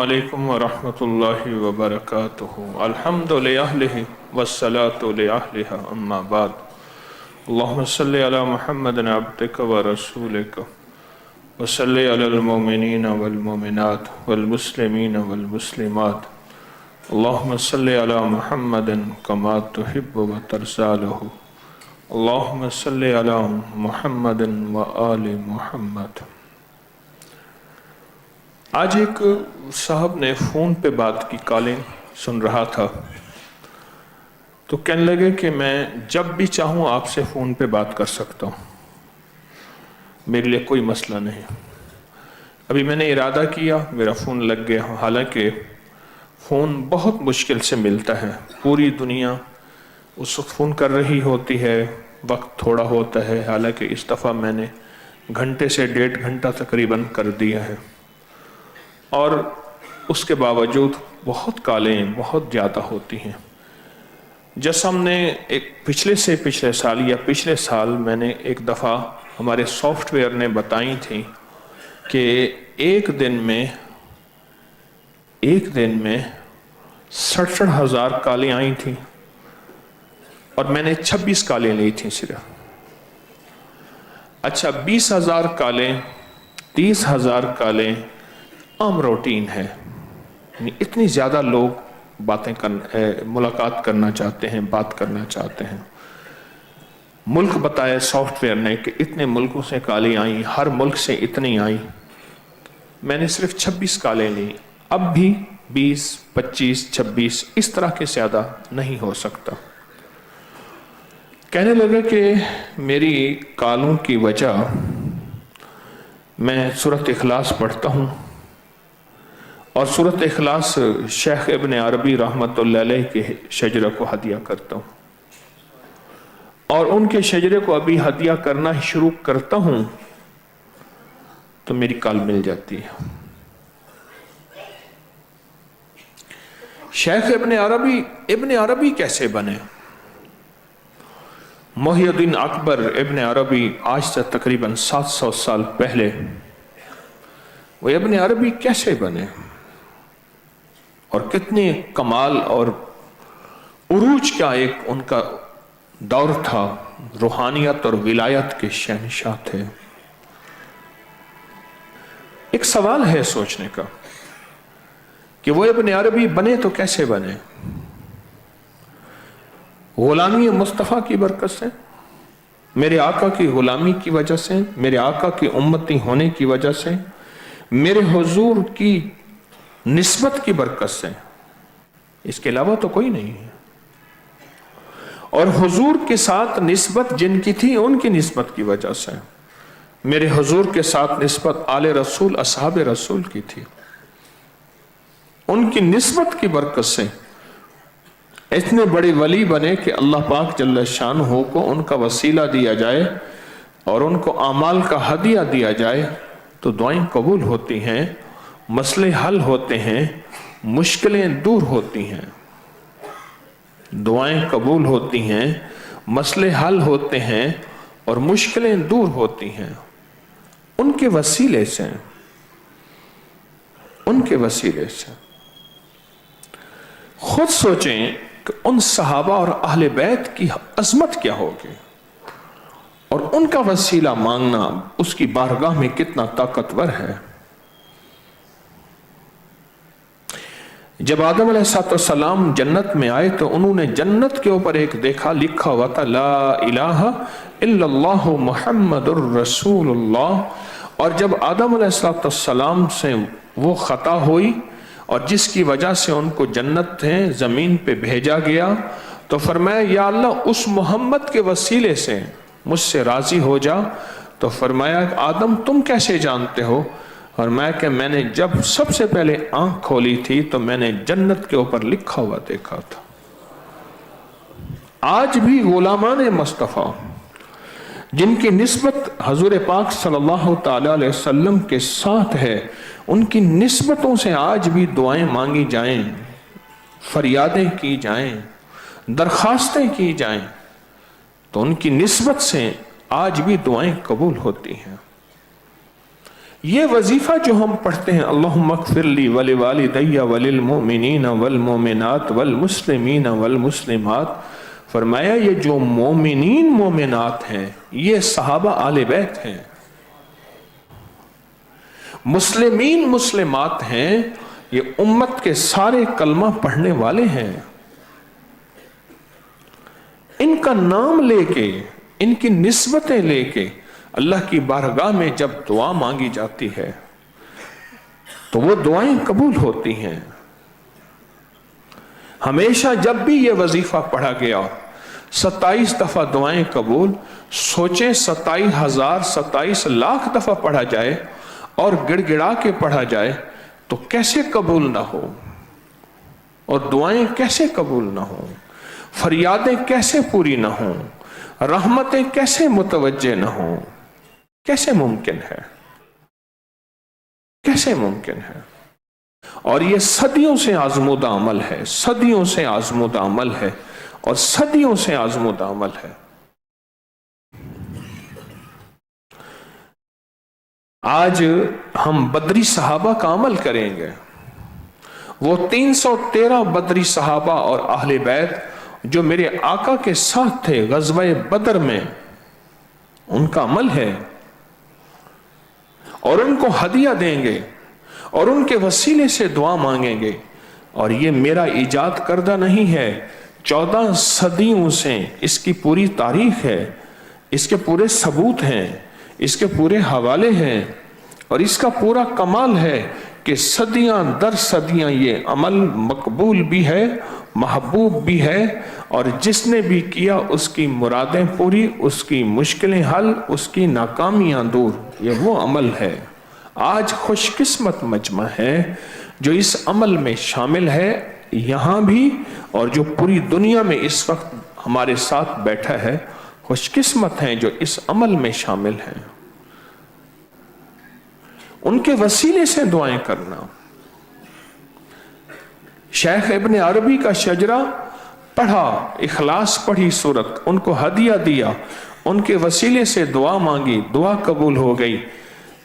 अस्सलामुअलैकुम वरहमतुल्लाहि वबरकातुहु। अल्हम्दु लिअहलिहि वस्सलातु लिअहलिहा अम्मा बाद। अल्लाहुम्मा सल्लि अला मुहम्मदिन अब्दिका व रसूलिका व सल्लि अलल मुमिनीन वल मुमिनात वल मुस्लिमीन वल मुस्लिमात। अल्लाहुम्मा सल्लि अला मुहम्मदिन कमा तुहिब्बु व तर्ज़ालहु। अल्लाहुम्मा सल्लि अला मुहम्मदिन व आलि मुहम्मद। आज एक साहब ने फ़ोन पे बात की, कॉलिंग सुन रहा था, तो कहने लगे कि मैं जब भी चाहूँ आपसे फ़ोन पे बात कर सकता हूँ, मेरे लिए कोई मसला नहीं। अभी मैंने इरादा किया, मेरा फ़ोन लग गया। हालांकि फ़ोन बहुत मुश्किल से मिलता है, पूरी दुनिया उस वक्त फ़ोन कर रही होती है, वक्त थोड़ा होता है। हालांकि इस दफ़ा मैंने घंटे से 1.5 घंटा तकरीबन कर दिया है, और उसके बावजूद बहुत कॉलें बहुत ज़्यादा होती हैं। जैसा हमने एक पिछले साल या पिछले साल मैंने एक दफ़ा हमारे सॉफ्टवेयर ने बताई थी कि एक दिन में 67,000 कॉलें आई थी, और मैंने 26 कॉलें ली थी सिर्फ। अच्छा, 20,000 कॉलें, 30,000 कॉलें आम रूटीन है। इतनी ज़्यादा लोग मुलाकात करना चाहते हैं, बात करना चाहते हैं। मुल्क बताया सॉफ्टवेयर ने कि इतने मुल्कों से कॉलें आई, हर मुल्क से इतनी आई। मैंने सिर्फ 26 कॉलें ली। अब भी 20, 25, 26 इस तरह के ज़्यादा नहीं हो सकता। कहने लगे कि मेरी कॉलों की वजह, मैं सूरत इखलास पढ़ता हूँ, और सूरत इखलास शेख इब्न अरबी रहमतुल्लाह अलैह के शजरे को हदिया करता हूँ, और उनके शजरे को अभी हदिया करना शुरू करता हूँ तो मेरी कॉल मिल जाती है। शेख इब्न अरबी कैसे बने? मुहियुद्दीन अकबर इब्न अरबी आज से तकरीबन 700 साल पहले वो इब्न अरबी कैसे बने, और कितने कमाल और उरूज का एक उनका दौर था। रूहानियत और विलायत के शहंशाह थे। एक सवाल है सोचने का कि वो इब्न अरबी बने तो कैसे बने? गुलामी मुस्तफ़ा की बरकत से, मेरे आका की गुलामी की वजह से, मेरे आका की उम्मती होने की वजह से, मेरे हुजूर की निस्बत की बरकत से। इसके अलावा तो कोई नहीं है। और हुजूर के साथ निस्बत जिनकी थी, उनकी निस्बत की वजह से। मेरे हुजूर के साथ निस्बत आले रसूल, असहाबे रसूल की थी। उनकी निस्बत की बरकत से इतने बड़े वली बने कि अल्लाह पाक जल्ल शानहू को उनका वसीला दिया जाए और उनको आमाल का हदिया दिया जाए, तो दुआएं कबूल होती हैं, मसले हल होते हैं, मुश्किलें दूर होती हैं। दुआएं कबूल होती हैं, मसले हल होते हैं, और मुश्किलें दूर होती हैं उनके वसीले से, उनके वसीले से। खुद सोचें कि उन सहाबा और अहले बैत की अजमत क्या होगी, और उनका वसीला मांगना उसकी बारगाह में कितना ताकतवर है। जब आदम अलैहिस्सलाम जन्नत में आए तो उन्होंने जन्नत के ऊपर एक देखा, लिखा हुआ था ला इलाहा इल्लल्लाहु मुहम्मदुर रसूलुल्लाह। और जब आदम अलैहिस्सलाम से वो खता हुई और जिसकी वजह से उनको जन्नत से ज़मीन पे भेजा गया, तो फरमाया या अल्लाह उस मोहम्मद के वसीले से मुझसे राज़ी हो जा। तो फरमाया आदम तुम कैसे जानते हो? और मैंने जब सबसे पहले आंख खोली थी तो मैंने जन्नत के ऊपर लिखा हुआ देखा था। आज भी गुलामान मुस्तफ़ा जिनकी निस्बत हजूर पाक सल्लल्लाहु ताला अलैहि वसल्लम के साथ है, उनकी निस्बतों से आज भी दुआएं मांगी जाएं, फरियादें की जाएं, दरखास्तें की जाएं, तो उनकी निस्बत से आज भी दुआएं कबूल होती हैं। یہ وظیفہ جو ہم پڑھتے ہیں اللہم اغفر لی ولوالدی وللمؤمنین والمؤمنات والمسلمین والمسلمات، فرمایا یہ جو مومنین مومنات ہیں یہ صحابہ آل بیت ہیں، مسلمین مسلمات ہیں یہ امت کے سارے کلمہ پڑھنے والے ہیں۔ ان کا نام لے کے، ان کی نسبتیں لے کے اللہ کی بارگاہ میں جب دعا مانگی جاتی ہے تو وہ دعائیں قبول ہوتی ہیں۔ ہمیشہ جب بھی یہ وظیفہ پڑھا گیا 27 دفعہ دعائیں قبول، سوچیں 27,027 لاکھ دفعہ پڑھا جائے اور گڑ گڑا کے پڑھا جائے تو کیسے قبول نہ ہو، اور دعائیں کیسے قبول نہ ہوں، فریادیں کیسے پوری نہ ہوں، رحمتیں کیسے متوجہ نہ ہوں، کیسے ممکن ہے، کیسے ممکن ہے؟ اور یہ صدیوں سے آزمودہ عمل ہے، صدیوں سے آزمودہ عمل ہے، اور صدیوں سے آزمودہ عمل ہے۔ آج ہم بدری صحابہ کا عمل کریں گے، وہ 313 بدری صحابہ اور اہل بیت جو میرے آقا کے ساتھ تھے غزوہ بدر میں، ان کا عمل ہے، اور ان کو ہدیہ دیں گے اور ان کے وسیلے سے دعا مانگیں گے۔ اور یہ میرا ایجاد کردہ نہیں ہے، 14 صدیوں سے اس کی پوری تاریخ ہے، اس کے پورے ثبوت ہیں، اس کے پورے حوالے ہیں، اور اس کا پورا کمال ہے کہ صدیاں در صدیاں یہ عمل مقبول بھی ہے، محبوب بھی ہے، اور جس نے بھی کیا اس کی مرادیں پوری، اس کی مشکلیں حل، اس کی ناکامیاں دور، یہ وہ عمل ہے۔ آج خوش قسمت مجمع ہے جو اس عمل میں شامل ہے یہاں بھی، اور جو پوری دنیا میں اس وقت ہمارے ساتھ بیٹھا ہے، خوش قسمت ہیں جو اس عمل میں شامل ہیں۔ ان کے وسیلے سے دعائیں کرنا، شیخ ابن عربی کا شجرہ پڑھا، اخلاص پڑھی سورت، ان کو ہدیہ دیا، ان کے وسیلے سے دعا مانگی، دعا قبول ہو گئی۔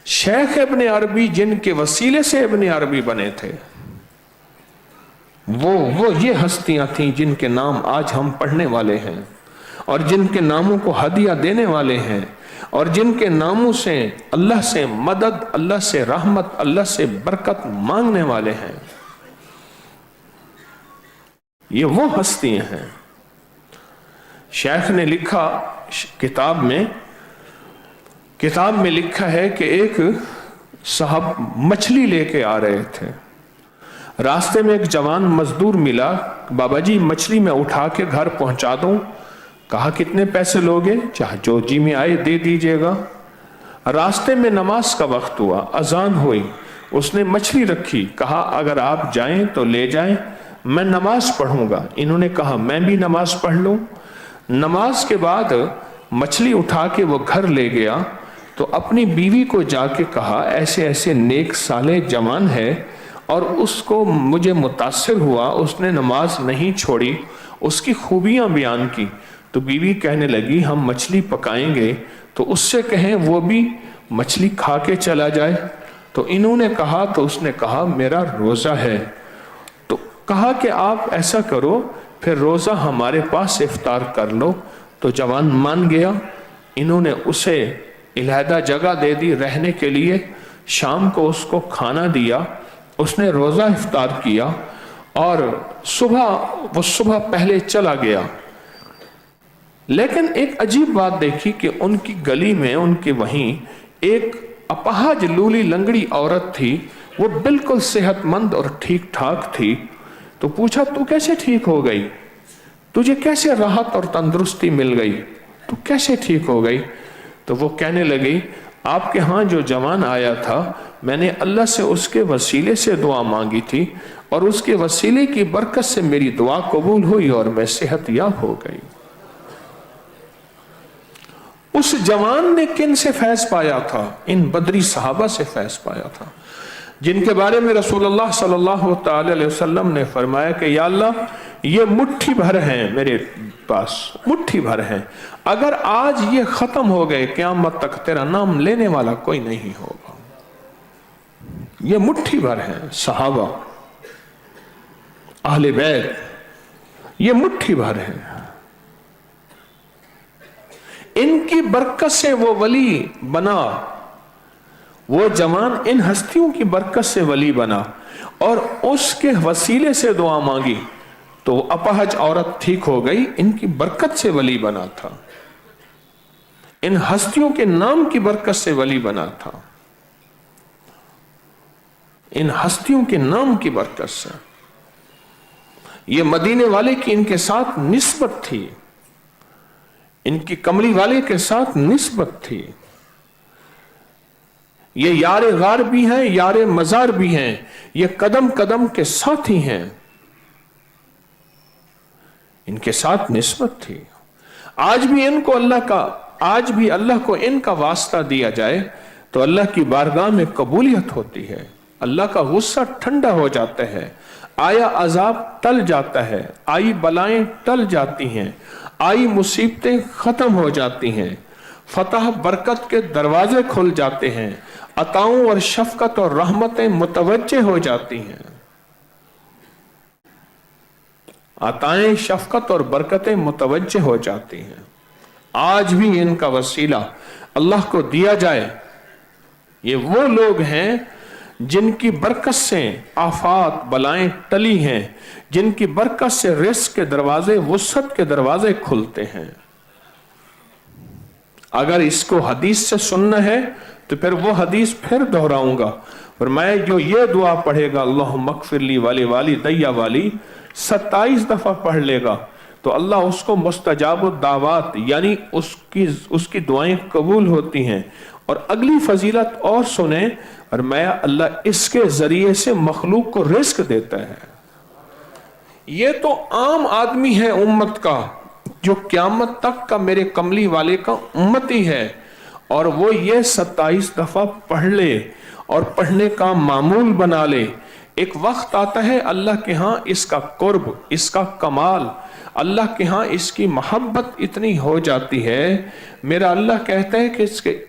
شیخ ابن عربی جن کے وسیلے سے ابن عربی بنے تھے، وہ یہ ہستیاں تھیں جن کے نام آج ہم پڑھنے والے ہیں، اور جن کے ناموں کو ہدیہ دینے والے ہیں، اور جن کے ناموں سے اللہ سے مدد، اللہ سے رحمت، اللہ سے برکت مانگنے والے ہیں۔ یہ وہ ہستیاں ہیں۔ شیخ نے لکھا کتاب میں لکھا ہے کہ ایک صاحب مچھلی لے کے آ رہے تھے، راستے میں ایک جوان مزدور ملا، بابا جی مچھلی میں اٹھا کے گھر پہنچا دوں۔ کہا کتنے پیسے لوگے؟ چاہے جو جی میں آئے دے دیجئے گا۔ راستے میں نماز کا وقت ہوا، اذان ہوئی، اس نے مچھلی رکھی، کہا اگر آپ جائیں تو لے جائیں، میں نماز پڑھوں گا۔ انہوں نے کہا میں بھی نماز پڑھ لوں۔ نماز کے بعد مچھلی اٹھا کے وہ گھر لے گیا تو اپنی بیوی کو جا کے کہا ایسے ایسے نیک صالح جوان ہے، اور اس کو مجھے متاثر ہوا، اس نے نماز نہیں چھوڑی، اس کی خوبیاں بیان کی۔ تو بیوی کہنے لگی ہم مچھلی پکائیں گے تو اس سے کہیں وہ بھی مچھلی کھا کے چلا جائے۔ تو انہوں نے کہا، تو اس نے کہا میرا روزہ ہے۔ تو کہا کہ آپ ایسا کرو پھر روزہ ہمارے پاس افطار کر لو۔ تو جوان مان گیا۔ انہوں نے اسے علیحدہ جگہ دے دی رہنے کے لیے، شام کو اس کو کھانا دیا، اس نے روزہ افطار کیا، اور صبح پہلے چلا گیا۔ لیکن ایک عجیب بات دیکھی کہ ان کی گلی میں، ان کے وہیں ایک اپاہج لولی لنگڑی عورت تھی، وہ بالکل صحت مند اور ٹھیک ٹھاک تھی۔ تو پوچھا تو کیسے ٹھیک ہو گئی؟ تجھے کیسے راحت اور تندرستی مل گئی؟ تو کیسے ٹھیک ہو گئی؟ تو وہ کہنے لگی آپ کے ہاں جو جوان آیا تھا، میں نے اللہ سے اس کے وسیلے سے دعا مانگی تھی، اور اس کے وسیلے کی برکت سے میری دعا قبول ہوئی اور میں صحت یاب ہو گئی۔ اس جوان نے کن سے فیض پایا تھا؟ ان بدری صحابہ سے فیض پایا تھا، جن کے بارے میں رسول اللہ صلی اللہ تعالی علیہ وسلم نے فرمایا کہ یا اللہ یہ مٹھی بھر ہیں میرے پاس، مٹھی بھر ہیں، اگر آج یہ ختم ہو گئے قیامت تک تیرا نام لینے والا کوئی نہیں ہوگا۔ یہ مٹھی بھر ہیں صحابہ اہل بیت, یہ مٹھی بھر ہیں. ان کی برکت سے وہ ولی بنا, وہ جوان ان ہستیوں کی برکت سے ولی بنا اور اس کے وسیلے سے دعا مانگی تو وہ اپہج عورت ٹھیک ہو گئی, ان کی برکت سے ولی بنا تھا, ان ہستیوں کے نام کی برکت سے ولی بنا تھا, ان ہستیوں کے نام کی برکت سے. یہ مدینے والے کی ان کے ساتھ نسبت تھی, ان کی کملی والے کے ساتھ نسبت تھی. یہ یار غار بھی ہیں, یار مزار بھی ہیں, یہ قدم قدم کے ساتھی ہیں, ان کے ساتھ نسبت تھی. آج بھی اللہ کو ان کا واسطہ دیا جائے تو اللہ کی بارگاہ میں قبولیت ہوتی ہے, اللہ کا غصہ ٹھنڈا ہو جاتا ہے, آیا عذاب ٹل جاتا ہے, آئی بلائیں ٹل جاتی ہیں, آئی مصیبتیں ختم ہو جاتی ہیں, فتح برکت کے دروازے کھل جاتے ہیں, عطاؤں اور شفقت اور رحمتیں متوجہ ہو جاتی ہیں, عطائیں شفقت اور برکتیں متوجہ ہو جاتی ہیں. آج بھی ان کا وسیلہ اللہ کو دیا جائے. یہ وہ لوگ ہیں جن کی برکت سے آفات بلائیں ٹلی ہیں, جن کی برکت سے رزق کے دروازے, وسعت کے دروازے کھلتے ہیں. اگر اس کو حدیث سے سننا ہے تو پھر وہ حدیث پھر دہراؤں گا, اور میں جو یہ دعا پڑھے گا اللہم اغفر لی والی والدیا والی 27 دفعہ پڑھ لے گا تو اللہ اس کو مستجاب الدعوات یعنی اس کی دعائیں قبول ہوتی ہیں. اور اگلی فضیلت اور سنیں, اور میں اللہ اس کے ذریعے سے مخلوق کو رزق دیتا ہے. یہ تو عام آدمی ہے امت کا جو قیامت تک کا میرے کملی والے کا امتی ہے, اور وہ یہ 27 دفعہ پڑھ لے اور پڑھنے کا معمول بنا لے. ایک وقت آتا ہے اللہ کے ہاں اس کا قرب, اس کا کمال, اللہ کے ہاں اس کی محبت اتنی ہو جاتی ہے, میرا اللہ کہتا ہے کہ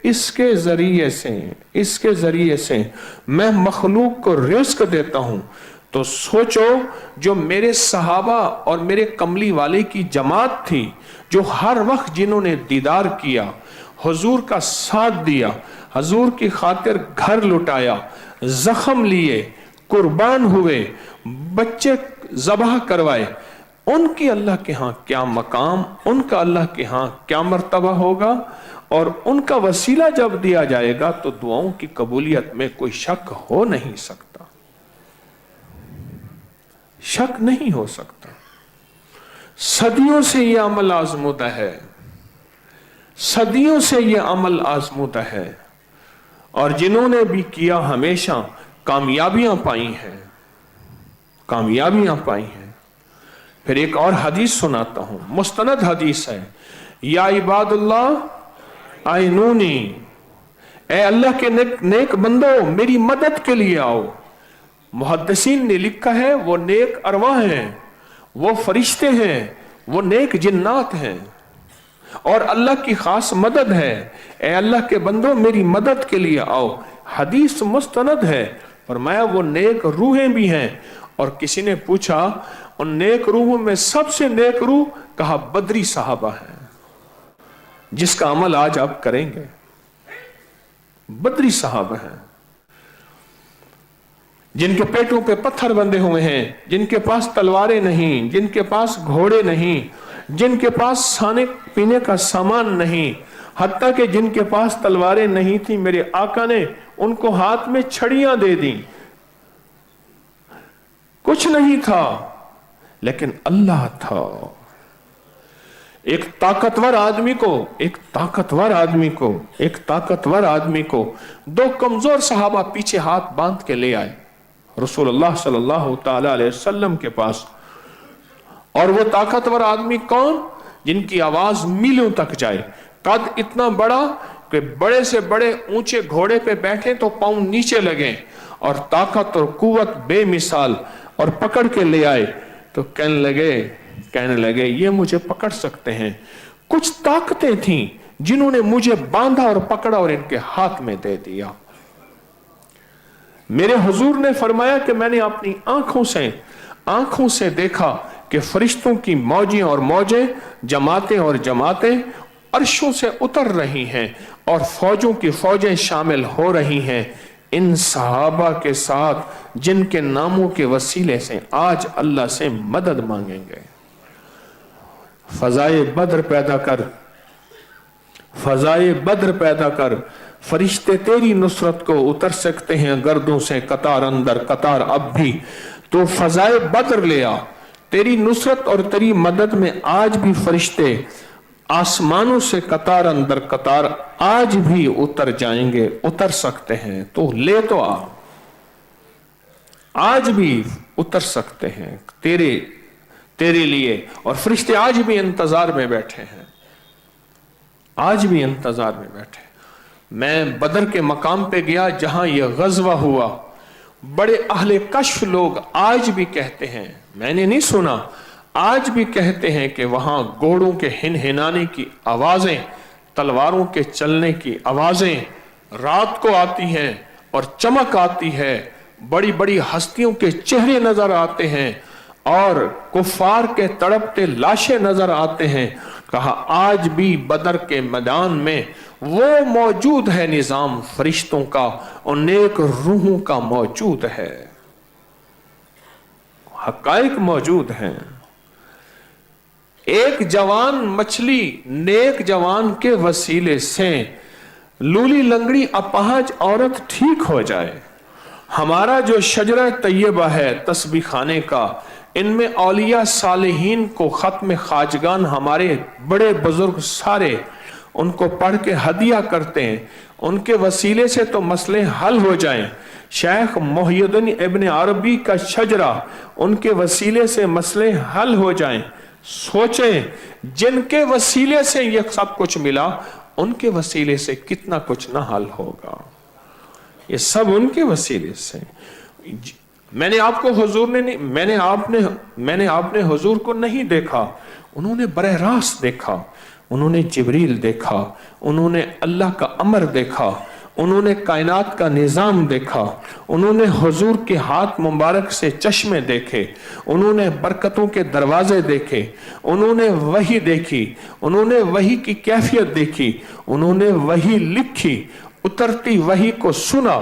اس کے ذریعے سے میں مخلوق کو رزق دیتا ہوں. تو سوچو جو میرے صحابہ اور میرے کملی والے کی جماعت تھی, جو ہر وقت جنہوں نے دیدار کیا, حضور کا ساتھ دیا, حضور کی خاطر گھر لٹایا, زخم لیے, قربان ہوئے, بچے ذبح کروائے, ان کی اللہ کے ہاں کیا مقام, ان کا اللہ کے ہاں کیا مرتبہ ہوگا. اور ان کا وسیلہ جب دیا جائے گا تو دعاؤں کی قبولیت میں کوئی شک ہو نہیں سکتا, شک نہیں ہو سکتا. صدیوں سے یہ عمل آزمودہ ہے, صدیوں سے یہ عمل آزمودہ ہے, اور جنہوں نے بھی کیا ہمیشہ کامیابیاں پائی ہیں, کامیابیاں پائی ہیں. پھر ایک اور حدیث سناتا ہوں, مستند حدیث ہے. یا عباد اللہ آئینونی, اے اللہ کے نیک بندو میری مدد کے لیے آؤ. محدثین نے لکھا ہے وہ نیک ارواح ہیں, وہ فرشتے ہیں, وہ نیک جنات ہیں, اور اللہ کی خاص مدد ہے. اے اللہ کے بندو میری مدد کے لیے آؤ. حدیث مستند ہے, فرمایا وہ نیک روحیں بھی ہیں. اور کسی نے پوچھا ان نیک روحوں میں سب سے نیک روح, کہا بدری صحابہ ہیں, جس کا عمل آج آپ کریں گے. بدری صحابہ ہیں جن کے پیٹوں پہ پتھر بندھے ہوئے ہیں, جن کے پاس تلواریں نہیں, جن کے پاس گھوڑے نہیں, جن کے پاس کھانے پینے کا سامان نہیں, حتیٰ کہ جن کے پاس تلواریں نہیں تھی میرے آقا نے ان کو ہاتھ میں چھڑیاں دے دیں. کچھ نہیں تھا لیکن اللہ تھا. ایک طاقتور آدمی کو دو کمزور صحابہ پیچھے ہاتھ باندھ کے لے آئے رسول اللہ صلی اللہ تعالی علیہ وسلم کے پاس. اور وہ طاقتور آدمی کون؟ جن کی آواز میلوں تک جائے, قد اتنا بڑا کہ بڑے سے بڑے اونچے گھوڑے پہ بیٹھے تو پاؤں نیچے لگیں, اور طاقت اور قوت بے مثال, اور پکڑ کے لے آئے تو کہنے لگے یہ مجھے پکڑ سکتے ہیں. کچھ طاقتیں تھیں جنہوں نے مجھے باندھا اور پکڑا اور ان کے ہاتھ میں دے دیا. मेरे हुजूर ने फरमाया कि मैंने अपनी आंखों से देखा कि फरिश्तों की मौजें और मौजें, जमातें और जमातें अर्शों से उतर रही हैं और फौजों की फौजें शामिल हो रही हैं इन सहाबा के साथ जिनके नामों के वसीले से आज अल्लाह से मदद मांगेंगे। फजाए बद्र पैदा कर, फजाए बद्र पैदा कर, फरिश्ते तेरी नुसरत को उतर सकते हैं गर्दों से कतार अंदर कतार अब भी, तो फजाए बद्र ले आ, तेरी नुसरत और तेरी मदद में आज भी फरिश्ते आसमानों से कतार अंदर कतार आज भी उतर जाएंगे, उतर सकते हैं, तो ले तो आ, आज भी उतर सकते हैं तेरे लिए। और फरिश्ते आज भी इंतजार में बैठे हैं, आज भी इंतजार में बैठे। मैं बदर के मकाम पे गया जहां यह गज़वा हुआ, बड़े अहले कश्फ लोग आज भी कहते हैं, मैंने नहीं सुना, आज भी कहते हैं कि वहां घोड़ों के हिनहिनाने की आवाजें, तलवारों के चलने की आवाजें रात को आती हैं और चमक आती है, बड़ी बड़ी हस्तियों के चेहरे नजर आते हैं और कुफार के तड़पते लाशें नजर आते हैं। कहा आज भी बदर के मैदान में वो मौजूद है, निजाम फरिश्तों का और नेक रूहों का मौजूद है, हकाइक मौजूद हैं। एक जवान मछली नेक जवान के वसीले से लूली लंगड़ी अपाहज औरत ठीक हो जाए। हमारा जो शजरा तैयबा है तस्बीह खाने का, इनमें औलिया सालिहीन को खत्म खाजगान हमारे बड़े बुजुर्ग सारे उनको पढ़ के हदिया करते हैं, उनके वसीले से तो मसले हल हो जाएं। शेख मोहिउद्दीन इब्न अरबी का शजरा, उनके वसीले से मसले हल हो जाएं। सोचें जिनके वसीले से ये सब कुछ मिला, उनके वसीले से कितना कुछ ना हल होगा। ये सब उनके वसीले से। मैंने आपको हुजूर ने नहीं, मैंने आपने हुजूर को नहीं देखा, उन्होंने बरह रास्त देखा, उन्होंने जिब्रील देखा, उन्होंने अल्लाह का अमर देखा, उन्होंने कायनात का निज़ाम देखा, उन्होंने हुजूर के हाथ मुबारक से चश्मे देखे, उन्होंने बरकतों के दरवाजे देखे, उन्होंने वही देखी, उन्होंने वही की कैफियत देखी, उन्होंने वही लिखी, उतरती वही को सुना।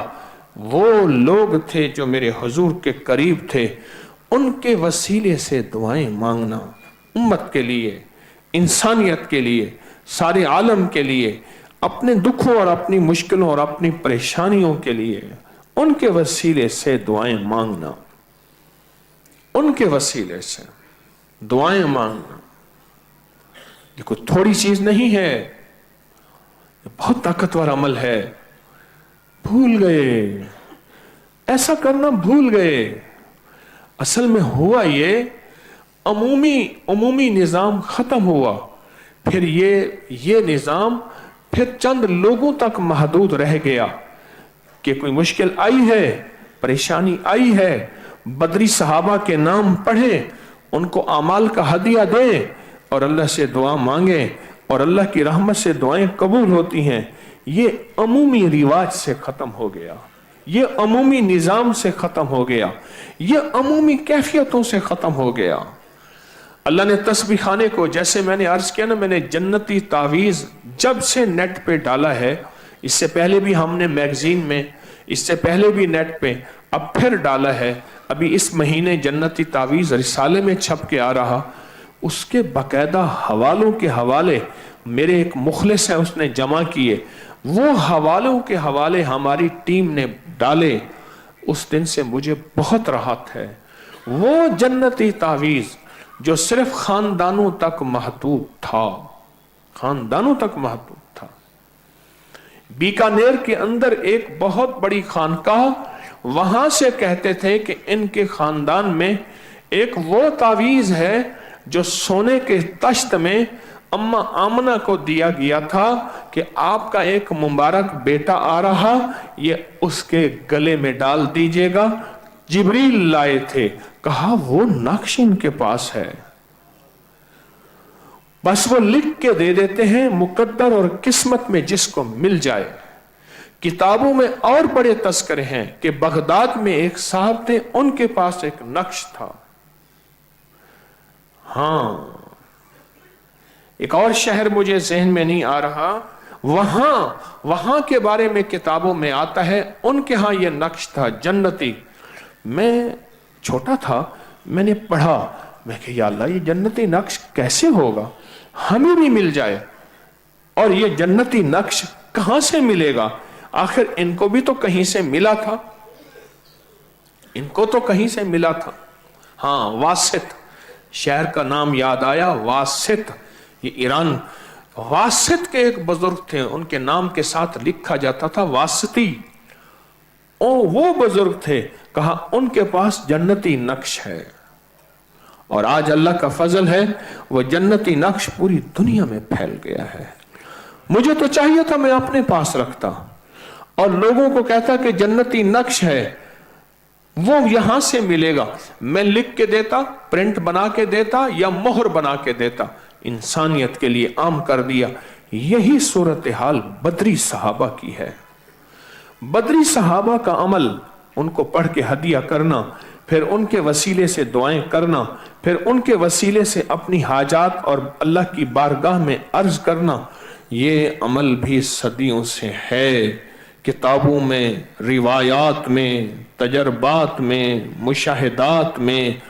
वो लोग थे जो मेरे हुजूर के करीब थे, उनके वसीले से दुआएं मांगना, उम्मत के लिए, इंसानियत के लिए, सारे आलम के लिए, अपने दुखों और अपनी मुश्किलों और अपनी परेशानियों के लिए उनके वसीले से दुआएं मांगना, उनके वसीले से दुआएं मांगना, ये कोई थोड़ी चीज नहीं है, ये बहुत ताकतवर अमल है। भूल गए, ऐसा करना भूल गए। असल में हुआ ये अमूमी निजाम खत्म हुआ, फिर ये निजाम फिर चंद लोगों तक महदूद रह गया कि कोई मुश्किल आई है, परेशानी आई है, बदरी सहाबा के नाम पढ़े, उनको अमाल का हदिया दें और अल्लाह से दुआ मांगे और अल्लाह की रहमत से दुआएं कबूल होती हैं। ये अमूमी रिवाज से खत्म हो गया, ये अमूमी निजाम से खत्म हो गया, ये अमूमी कैफियतों से खत्म हो गया। अल्लाह ने तस्बीह खाने को, जैसे मैंने अर्ज किया ना, मैंने जन्नती तावीज़ जब से नेट पे डाला है, इससे पहले भी हमने मैगजीन में, इससे पहले भी नेट पे, अब फिर डाला है, अभी इस महीने जन्नती तावीज़ रिसाले में छप के आ रहा, उसके बाकायदा हवालों के हवाले मेरे एक मुखलिस है उसने जमा किए, वो हवालों के हवाले हमारी टीम ने डाले। उस दिन से मुझे बहुत राहत है। वो जन्नती तावीज़ जो सिर्फ खानदानों तक महदूद था, खानदानों तक महदूद था। बीकानेर के अंदर एक बहुत बड़ी खानकाह, वहां से कहते थे कि इनके खानदान में एक वो तावीज़ है जो सोने के तश्त में अम्मा आमना को दिया गया था कि आपका एक मुबारक बेटा आ रहा, ये उसके गले में डाल दीजिएगा। जिब्रील लाए थे, कहा वो नक्श इनके पास है, बस वो लिख के दे देते हैं, मुकद्दर और किस्मत में जिसको मिल जाए। किताबों में और बड़े तस्करे हैं कि बगदाद में एक साहब थे, उनके पास एक नक्श था। हां, एक और शहर मुझे जहन में नहीं आ रहा, वहां के बारे में किताबों में आता है, उनके यहां यह नक्श था जन्नती। मैं छोटा था, मैंने पढ़ा, मैं कहा या अल्लाह, ये जन्नती नक्श कैसे होगा, हमें भी मिल जाए। और ये जन्नती नक्श कहां से मिलेगा? आखिर इनको भी तो कहीं से मिला था, इनको तो कहीं से मिला था। हां, वासित, शहर का नाम याद आया, वासित। ये ईरान, वासित के एक बुजुर्ग थे, उनके नाम के साथ लिखा जाता था वासिती। वो बुजुर्ग थे, कहा उनके पास जन्नती नक्श है। और आज अल्लाह का फजल है, वो जन्नती नक्श पूरी दुनिया में फैल गया है। मुझे तो चाहिए था मैं अपने पास रखता और लोगों को कहता कि जन्नती नक्श है, वो यहां से मिलेगा। मैं लिख के देता, प्रिंट बना के देता या मोहर बना के देता, इंसानियत के लिए आम कर दिया। यही सूरत हाल बदरी सहाबा की है। बदरी सहाबा का अमल, उनको पढ़ के हदिया करना, फिर उनके वसीले से दुआएं करना, फिर उनके वसीले से अपनी हाजात और अल्लाह की बारगाह में अर्ज करना, ये अमल भी सदियों से है। किताबों में, रिवायात में, तजर्बात में, मुशाहिदात में,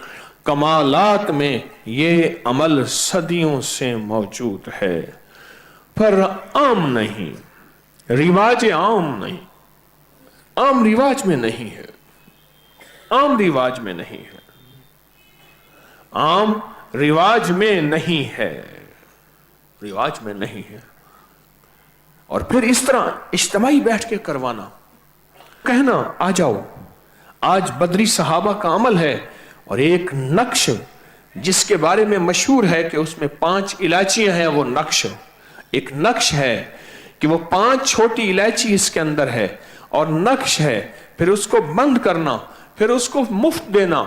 कमालात में ये अमल सदियों से मौजूद है, पर आम नहीं, रिवाज आम नहीं, आम रिवाज में नहीं है, आम रिवाज में नहीं है, आम रिवाज में नहीं है, रिवाज में नहीं है। और फिर इस तरह इज्तिमाई बैठ के करवाना, कहना आ जाओ, आज बदरी सहाबा का अमल है। और एक नक्श जिसके बारे में मशहूर है कि उसमें 5 इलायचियां हैं, वो नक्श, एक नक्श है कि वो 5 छोटी इलायची इसके अंदर है, और नक्श है फिर उसको बंद करना, फिर उसको मुफ्त देना।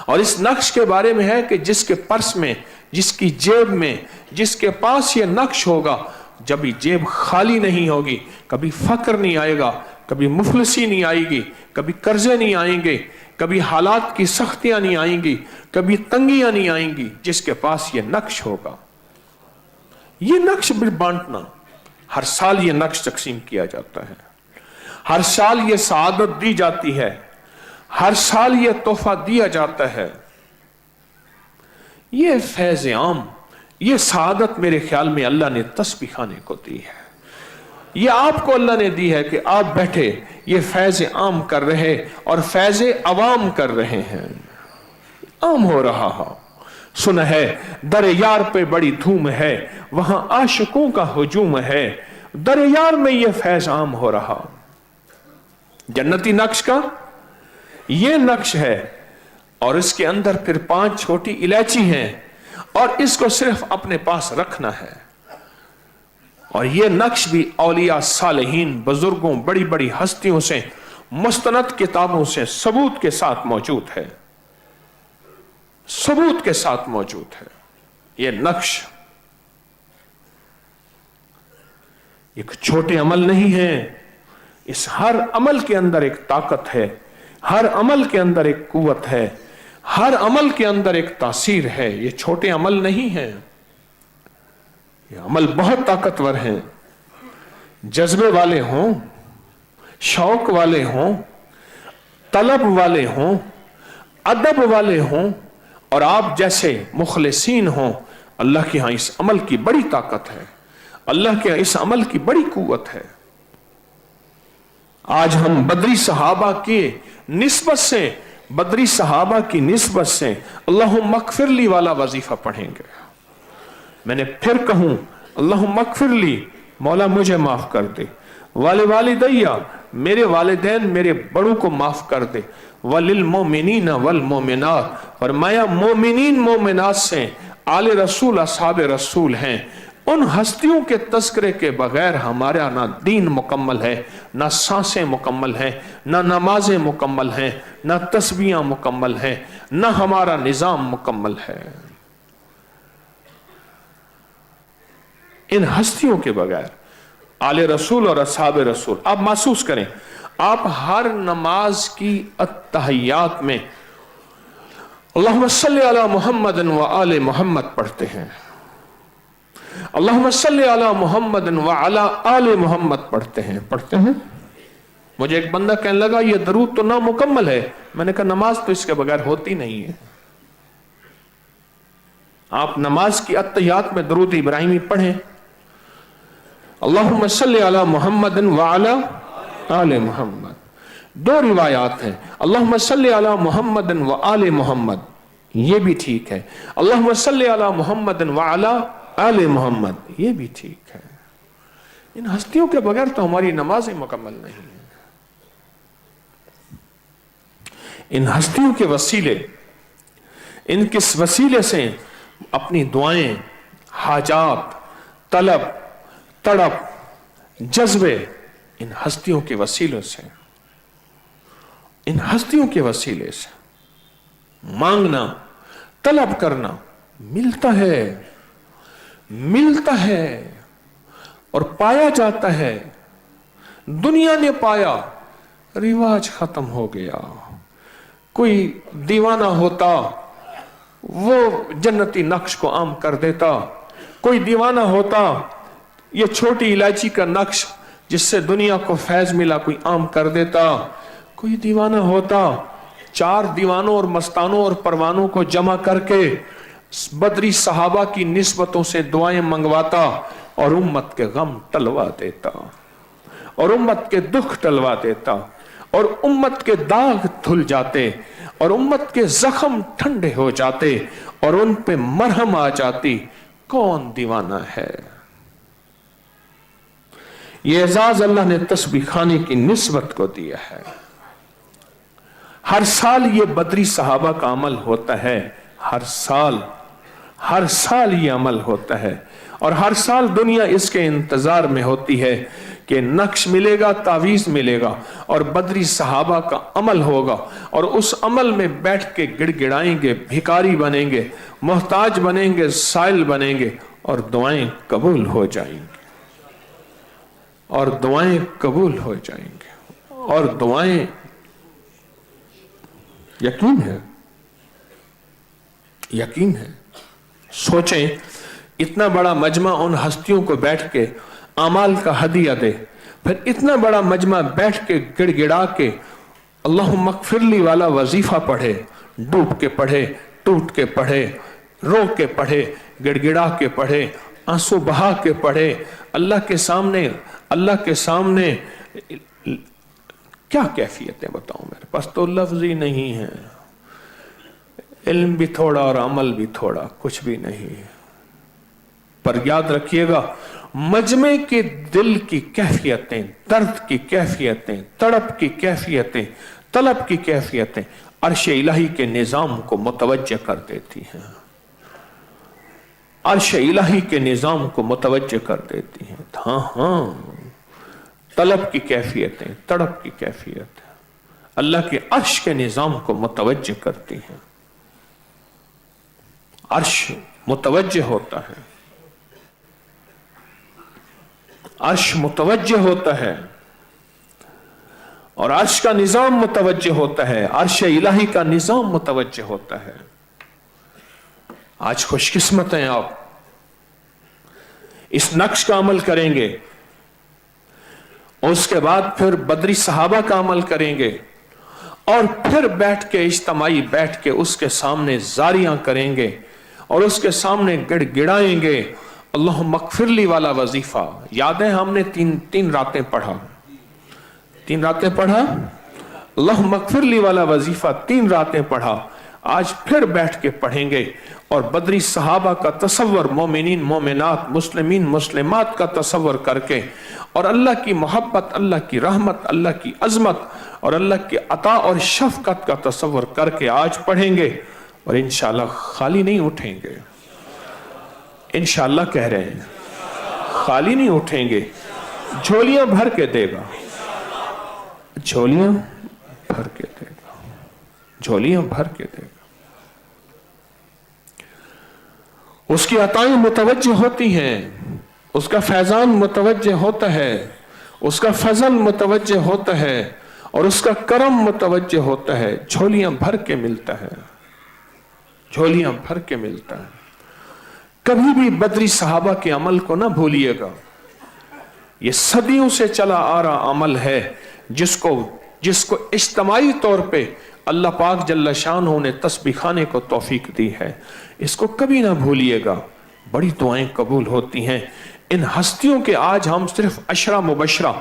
और इस नक्श के बारे में है कि जिसके पर्स में, जिसकी जेब में, जिसके पास ये नक्श होगा, जब ये जेब खाली नहीं होगी, कभी फक्र नहीं आएगा, कभी मुफलसी नहीं आएगी, कभी कर्जे नहीं आएंगे, कभी हालात की सख्तियां नहीं आएंगी, कभी तंगियां नहीं आएंगी, जिसके पास ये नक्श होगा। ये नक्श भी बांटना, हर साल ये नक्श तकसीम किया जाता है, हर साल ये सआदत दी जाती है, हर साल ये तोहफा दिया जाता है। ये फैज आम, ये सआदत मेरे ख्याल में अल्लाह ने तस्बीह खाने को दी है, ये आपको अल्लाह ने दी है कि आप बैठे ये फैज आम कर रहे और फैज अवाम कर रहे हैं। आम हो रहा है। सुना है दर यार पे बड़ी धूम है, वहां आशिकों का हुजूम है, दर यार में ये फैज आम हो रहा। जन्नती नक्श का ये नक्श है, और इसके अंदर फिर 5 छोटी इलायची हैं, और इसको सिर्फ अपने पास रखना है। और ये नक्श भी औलिया सालेहीन, बुजुर्गों, बड़ी बड़ी हस्तियों से, मुस्तनद किताबों से सबूत के साथ मौजूद है, सबूत के साथ मौजूद है। ये नक्श एक छोटे अमल नहीं है, इस हर अमल के अंदर एक ताकत है, हर अमल के अंदर एक कुव्वत है, हर अमल के अंदर एक तासीर है। ये छोटे अमल नहीं है, ये अमल बहुत ताकतवर हैं। जज्बे वाले हों, शौक वाले हों, तलब वाले हों, अदब वाले हों, और आप जैसे मुखलिसीन हों, अल्लाह के यहां इस अमल की बड़ी ताकत है, अल्लाह के इस अमल की बड़ी कुव्वत है। आज हम बदरी सहाबा की निस्बत से, बदरी सहाबा की निस्बत से अल्लाहुम्मा मगफिरली वाला वजीफा पढ़ेंगे। मैंने फिर कहूं, अल्लाहुम्मा मगफिरली, मौला मुझे माफ कर दे, वाले वालिदैया, मेरे वालिदैन, मेरे बड़ों को माफ कर दे, वलिल मोमिनीन वल मोमिनात, फरमाया मोमिनीन मोमिनात से आले रसूल असहाब रसूल हैं। उन हस्तियों के तस्करे के बगैर हमारा ना दीन मुकम्मल है, ना सांसें मुकम्मल हैं, ना नमाजें मुकम्मल हैं, ना तस्बीहां मुकम्मल हैं, ना हमारा निजाम मुकम्मल है। इन हस्तियों के बगैर आले रसूल और असहाब रसूल। आप महसूस करें, आप हर नमाज की अत्तहियात में अल्लाहुम्मा सल्ली अला मुहम्मदिन व आले मोहम्मद पढ़ते हैं, अल्लाहुम्मा सल्ली अला मुहम्मदिन व अला आले मोहम्मद पढ़ते हैं। मुझे एक बंदा कहने लगा ये दरूद तो ना मुकम्मल है। मैंने कहा नमाज तो इसके बगैर होती नहीं है। आप नमाज की अत्तहियात में दरूद इब्राहिमी पढ़ें, अल्लाहुम्मा सल्ली अला मुहम्मदिन व अला आले मोहम्मद। दो रिवायात हैं, अल्लाहुम्मा सल्ली अला मुहम्मदिन व आले मोहम्मद, ये भी ठीक है। अल्लाहुम्मा सल्ली अला मुहम्मदिन व अला आले मोहम्मद, ये भी ठीक है। इन हस्तियों के बगैर तो हमारी नमाज ही मुकम्मल नहीं है। इन हस्तियों के वसीले, इनकिस वसीले से अपनी दुआएं, हाजात, तलब, तड़प, जज्बे, इन हस्तियों के वसीलों से, इन हस्तियों के वसीले से मांगना, तलब करना मिलता है और पाया जाता है। दुनिया ने पाया, रिवाज खत्म हो गया। कोई दीवाना होता वो जन्नती नक्श को आम कर देता, कोई दीवाना होता ये छोटी इलायची का नक्श जिससे दुनिया को फैज मिला कोई आम कर देता, कोई दीवाना होता 4 दीवानों और मस्तानों और परवानों को जमा करके बदरी सहाबा की निस्बतों से दुआएं मंगवाता और उम्मत के गम टलवा देता और उम्मत के दुख टलवा देता और उम्मत के दाग धुल जाते और उम्मत के जख्म ठंडे हो जाते और उन पे मरहम आ जाती। कौन दीवाना है? ये एजाज अल्लाह ने तस्बीह खाने की निस्बत को दिया है। हर साल ये बदरी सहाबा का अमल होता है, हर साल ये अमल होता है और हर साल दुनिया इसके इंतजार में होती है कि नक्श मिलेगा, तावीज मिलेगा और बदरी सहाबा का अमल होगा और उस अमल में बैठ के गिड़गिड़ाएंगे, भिखारी बनेंगे, मोहताज बनेंगे, साइल बनेंगे और दुआएं कबूल हो जाएंगी और दुआएं कबूल हो जाएंगे और दुआएं, यकीन है। सोचें, इतना बड़ा मजमा उन हस्तियों को बैठ के अमाल का हदिया दे, फिर इतना बड़ा मजमा बैठ के गिड़गिड़ा के अल्लाहुम्मा मगफिरली वाला वजीफा पढ़े, डूब के पढ़े, टूट के पढ़े, रो के पढ़े, गिड़गिड़ा के पढ़े, आंसू बहा के पढ़े, अल्लाह के सामने क्या कैफियतें बताऊं, मेरे पास तो लफ्ज ही नहीं है। इल्म भी थोड़ा और अमल भी थोड़ा, कुछ भी नहीं है। पर याद रखिएगा, मजमे के दिल की कैफियतें, दर्द की कैफियतें, तड़प की कैफियतें, तलब की कैफियतें अर्श इलाही के निजाम को मुतवज्जे कर देती हैं, अर्श इलाही के निजाम को मुतवज्जे कर देती हैं। हाँ, तलब की कैफियतें, तड़प की कैफियत अल्लाह के अर्श के निजाम को मुतवज्जे करती हैं। अर्श मुतवज्जे होता है, अर्श मुतवज्जे होता है और अर्श का निजाम मुतवज्जे होता है, अर्श इलाही का निजाम मुतवज्जे होता है। आज खुशकिस्मत हैं आप, इस नक्श का अमल करेंगे, उसके बाद फिर बदरी सहाबा का अमल करेंगे और फिर बैठ के इज्तिमाई बैठ के उसके सामने जारियां करेंगे और उसके सामने गिड़गिड़ाएंगे अल्लाहुम्मा मगफिरली वाला वजीफा। याद है हमने तीन रातें पढ़ा, अल्लाहुम्मा मगफिरली वाला वजीफा 3 रातें पढ़ा। आज फिर बैठ के पढ़ेंगे और बदरी सहाबा का तसव्वुर, मोमिनीन मोमिनात, मुस्लिमीन मुस्लिमात का तसव्वुर करके और अल्लाह की मोहब्बत, अल्लाह की रहमत, अल्लाह की अजमत और अल्लाह की अता और शफकत का तसव्वुर करके आज पढ़ेंगे और इंशाअल्लाह खाली नहीं उठेंगे। इंशाअल्लाह कह रहे हैं, खाली नहीं उठेंगे, झोलियां भर के देगा, झोलियां भर के देगा, झोलियां भर के देगा। उसकी अताएं मुतवज्जे होती हैं, उसका फैजान मुतवज्जे होता है, उसका फजल मुतवज्जे होता है और उसका करम मुतवज्जे होता है। झोलियां भर के मिलता है, झोलियां भर के मिलता है। कभी भी बदरी सहाबा के अमल को ना भूलिएगा। ये सदियों से चला आ रहा अमल है जिसको जिसको इज्तिमाई तौर पे अल्लाह पाक जल्ला शान ने तस्बीह खाने को तौफीक दी है। इसको कभी ना भूलिएगा। बड़ी दुआएं कबूल होती हैं। इन हस्तियों के आज हम सिर्फ अशरा मुबशरा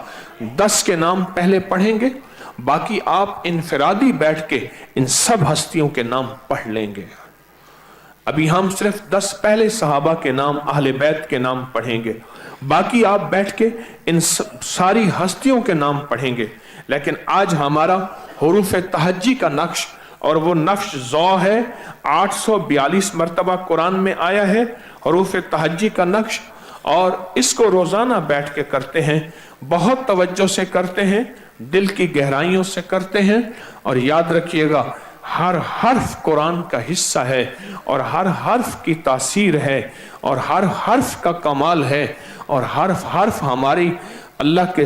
10 के नाम पहले पढ़ेंगे, बाकी आप इनफरादी बैठ के इन सब हस्तियों के नाम पढ़ लेंगे। अभी हम सिर्फ 10 पहले सहाबा के नाम, अहले बैत के नाम पढ़ेंगे, बाकी आप बैठ के इन सारी हस्तियों के नाम पढ़ेंगे। लेकिन आज हमारा हुरूफ तहज्जी का नक्श, और वो नक्श ज़ौ है, 842 मरतबा कुरान में आया है हुरूफ तहज्जी का नक्श, और इसको रोजाना बैठ के करते हैं, बहुत तवज्जो से करते हैं, दिल की गहराइयों से करते हैं। और याद रखिएगा, हर हर्फ कुरान का हिस्सा है और हर हर्फ की तासीर है और हर हर्फ का कमाल है और हर हर्फ हमारी अल्लाह के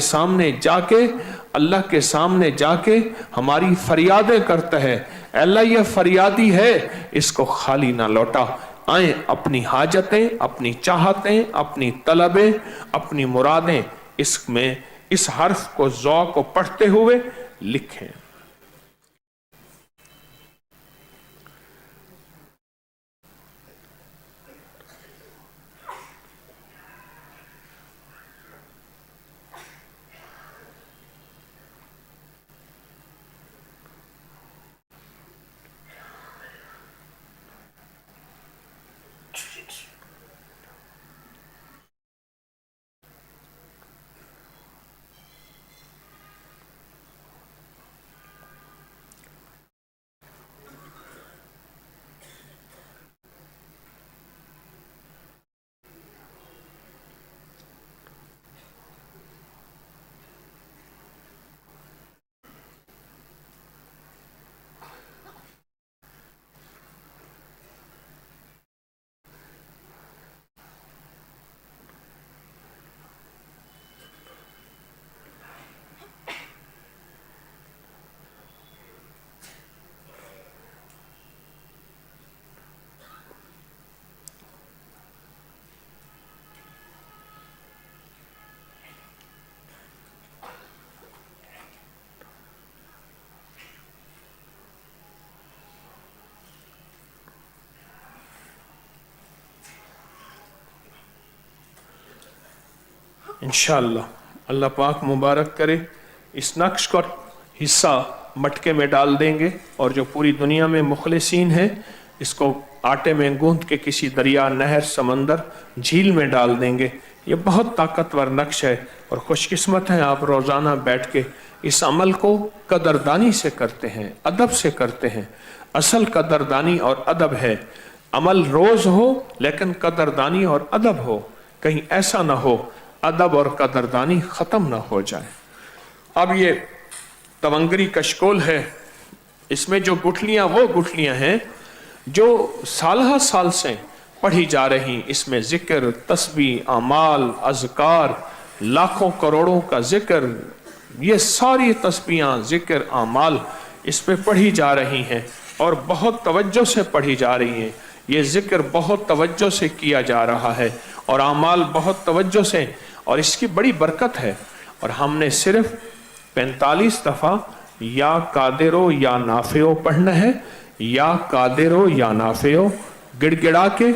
सामने जाके हमारी फरियादें करता है। अल्लाह ये फरियादी है, इसको खाली ना लौटा। आए अपनी हाजतें, अपनी चाहतें, अपनी तलबें, अपनी मुरादें इसमें इस हर्फ को, ज़ौ को पढ़ते हुए लिखें। इंशाअल्लाह अल्लाह पाक मुबारक करे। इस नक्श का हिस्सा मटके में डाल देंगे और जो पूरी दुनिया में मुखलिसीन है, इसको आटे में गूंथ के किसी दरिया, नहर, समंदर, झील में डाल देंगे। ये बहुत ताकतवर नक्श है और खुशकिस्मत हैं आप रोज़ाना बैठ के इस अमल को कदरदानी से करते हैं, अदब से करते हैं। असल कदरदानी और अदब है। अमल रोज़ हो लेकिन कदरदानी और अदब हो। कहीं ऐसा ना हो अदब और कदरदानी ख़त्म ना हो जाए। अब ये तवंगरी कशकोल है, इसमें जो गुठलियाँ वो गुठलियाँ हैं जो साल साल से पढ़ी जा रही। इसमें जिक्र, तस्बीह, अमाल, अज़कार, लाखों करोड़ों का जिक्र, ये सारी तस्बीहां, जिक्र, अमाल इस पे पढ़ी जा रही हैं और बहुत तवज्जो से पढ़ी जा रही हैं। ये जिक्र बहुत तवज्जो से किया जा रहा है और अमाल बहुत तवज्जो से, और इसकी बड़ी बरकत है। और हमने सिर्फ 45 दफ़ा या कादिरो या नाफियो पढ़ना है, या कादिरो या नाफियो गिड़गिड़ा के।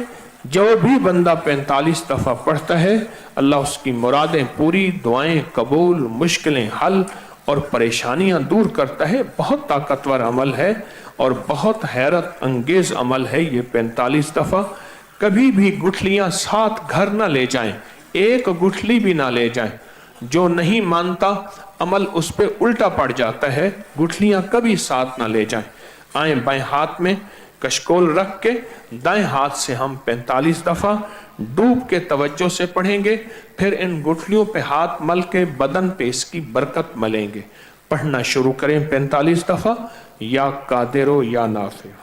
जो भी बंदा 45 दफ़ा पढ़ता है, अल्लाह उसकी मुरादें पूरी, दुआएं कबूल, मुश्किलें हल और परेशानियां दूर करता है। बहुत ताकतवर अमल है और बहुत हैरत अंगेज अमल है ये 45 दफ़ा। कभी भी गुठलियां साथ घर ना ले जाएं, एक गुठली भी ना ले जाएं। जो नहीं मानता अमल उस पे उल्टा पड़ जाता है। गुठलियां कभी साथ ना ले जाएं। आए बाएं हाथ में कशकोल रख के दाएं हाथ से हम 45 दफ़ा डूब के तवज्जो से पढ़ेंगे। फिर इन गुठलियों पे हाथ मल के बदन पे इसकी बरकत मलेंगे। पढ़ना शुरू करें 45 दफ़ा, या कादिरो या नाफियो।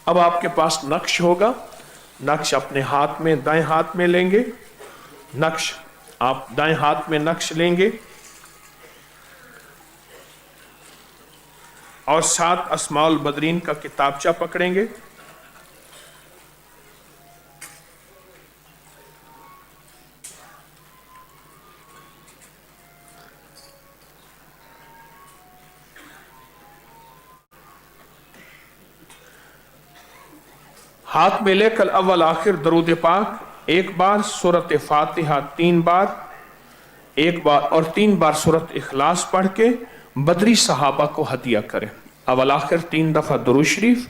اب آپ کے پاس نقش ہوگا، نقش اپنے ہاتھ میں دائیں ہاتھ میں لیں گے، نقش آپ دائیں ہاتھ میں نقش لیں گے اور ساتھ اسماء البدرین کا کتابچہ پکڑیں گے۔ ہاتھ میں لے کر اول آخر درود پاک ایک بار، سورت فاتحہ 3 بار، ایک بار اور 3 بار سورت اخلاص پڑھ کے بدری صحابہ کو ہدیہ کریں۔ اول آخر 3 دفعہ درود شریف،